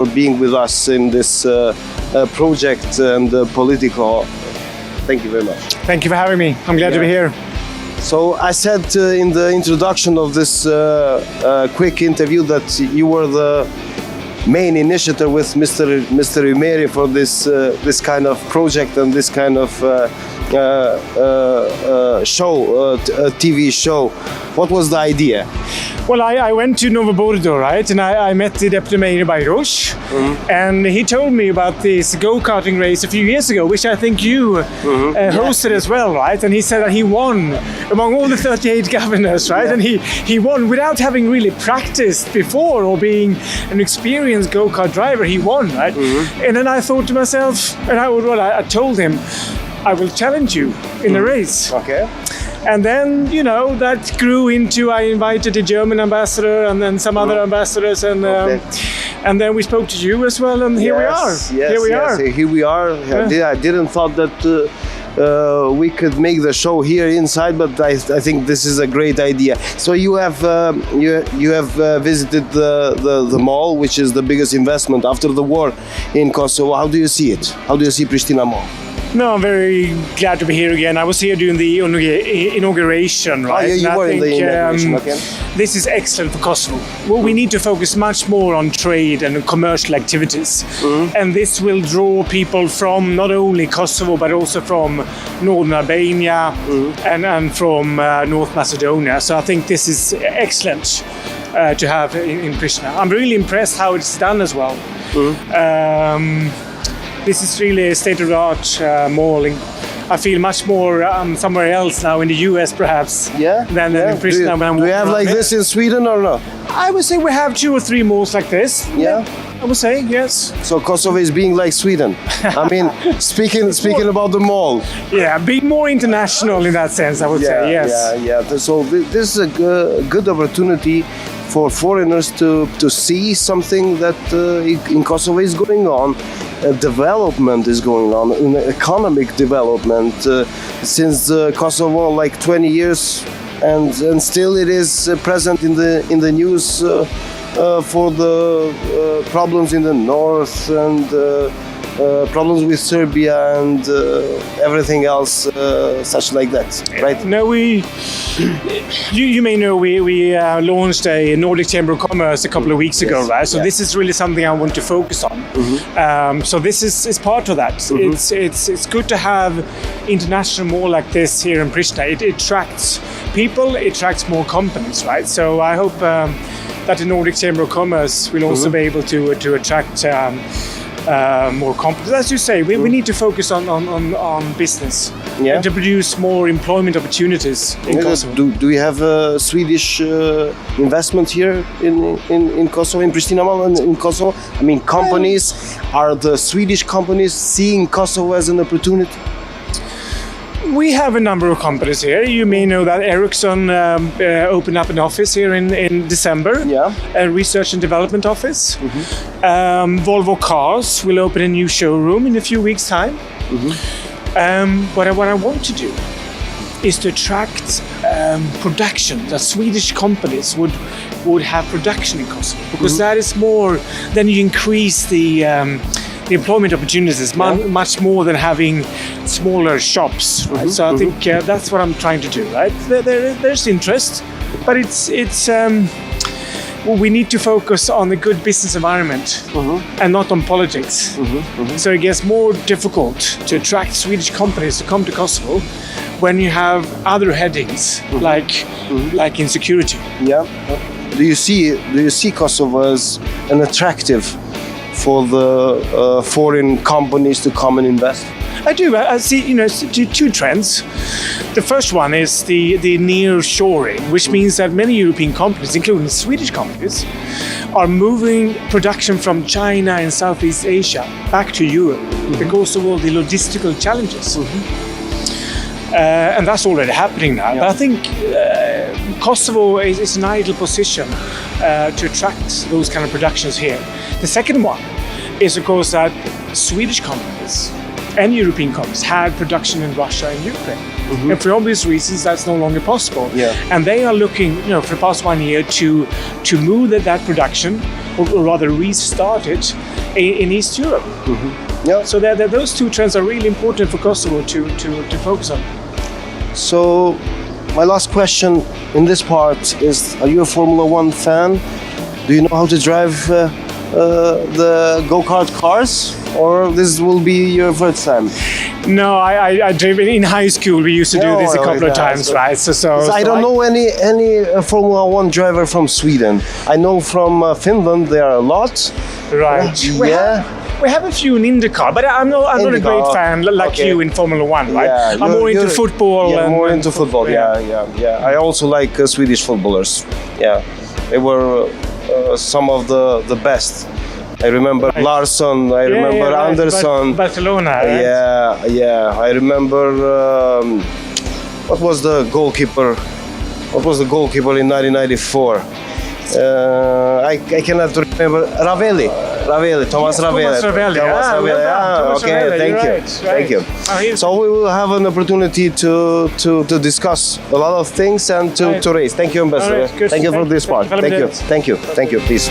for being with us in this project and political. Thank you very much. Thank you for having me. I'm glad to be here. So I said in the introduction of this quick interview that you were the main initiator with Mr. Umeri for this kind of project and this kind of show, TV show. What was the idea? Well, I went to Novo Bordo, right? And I met the deputy mayor by Roche. And he told me about this go-karting race a few years ago, which I think you hosted as well, right? And he said that he won among all the 38 governors, right? And he won without having really practiced before or being an experienced go-kart driver. He won, right? And then I thought to myself, and I told him, I will challenge you in a race. Okay. And then, that grew into, I invited the German ambassador and then some other ambassadors, and then we spoke to you as well, and here we are. Here we are. I didn't thought that we could make the show here inside, but I think this is a great idea. So you have visited the mall, which is the biggest investment after the war in Kosovo. How do you see it? How do you see Pristina Mall? No, I'm very glad to be here again. I was here during the inauguration, right? Oh, yeah, you were in the inauguration, okay. This is excellent for Kosovo. Well, we need to focus much more on trade and commercial activities. And this will draw people from not only Kosovo, but also from northern Albania and from North Macedonia. So I think this is excellent to have in Pristina. I'm really impressed how it's done as well. This is really a state-of-the-art mall. I feel much more somewhere else now in the US, perhaps, than in Pristina. Do we have like this in Sweden or no? I would say we have 2 or 3 malls like this. Yeah. I would say, yes. So Kosovo is being like Sweden. I mean, speaking about the mall. Yeah, being more international in that sense, I would say, yes. Yeah. So this is a good opportunity for foreigners to see something that in Kosovo is going on. Development is going on, in economic development since Kosovo, like 20 years, and still it is present in the news for the problems in the north and problems with Serbia and everything else such like that, right? No, you may know we launched a Nordic Chamber of Commerce a couple of weeks ago, right? So this is really something I want to focus on. So this is part of that. It's good to have international mall like this here in Pristina. It attracts people, it attracts more companies, right? So I hope that the Nordic Chamber of Commerce will also be able to attract more companies. As you say, we need to focus on business and to produce more employment opportunities in Kosovo. Do we have a Swedish investment here in Kosovo, in Pristina Mall and in Kosovo? I mean, companies, are the Swedish companies seeing Kosovo as an opportunity? We have a number of companies here. You may know that Ericsson opened up an office here in December, a research and development office. Volvo Cars will open a new showroom in a few weeks' time. What I want to do is to attract production, that Swedish companies would have production in Kosovo, because that is more, then you increase the employment opportunities much more than having smaller shops, right? So I think that's what I'm trying to do, right? There's interest, but it's we need to focus on the good business environment and not on politics. So it gets more difficult to attract Swedish companies to come to Kosovo when you have other headings like insecurity. Do you see Kosovo as an attractive for the foreign companies to come and invest? I do. I see, 2 trends. The first one is the near-shoring, which means that many European companies, including Swedish companies, are moving production from China and Southeast Asia back to Europe because of all the logistical challenges. And that's already happening now. But I think Kosovo is an ideal position to attract those kind of productions here. The second one is, of course, that Swedish companies and European companies had production in Russia and Ukraine. And for obvious reasons, that's no longer possible. And they are looking, for the past 1 year to move that production or rather restarted in East Europe. Yeah. So those two trends are really important for Kosovo to focus on. So, my last question in this part is: are you a Formula One fan? Do you know how to drive the go-kart cars, or this will be your first time? No, I drove in high school. We used to do this a couple of times, right? So I don't know any Formula One driver from Sweden. I know from Finland there are a lot. Right. We have a few in IndyCar, but I'm not a great fan like you in Formula One, right? Yeah, I'm more into football. Yeah, more into football. Yeah. I also like Swedish footballers. Yeah, they were some of the best. I remember Larsson. I remember Andersson. Barcelona. Right? Yeah. I remember what was the goalkeeper? What was the goalkeeper in 1994? I cannot remember. Thomas Ravelli. Okay, thank you. So we will have an opportunity to discuss a lot of things and to race. Thank you, Ambassador. Right, thank you for this part. Thank you. Please.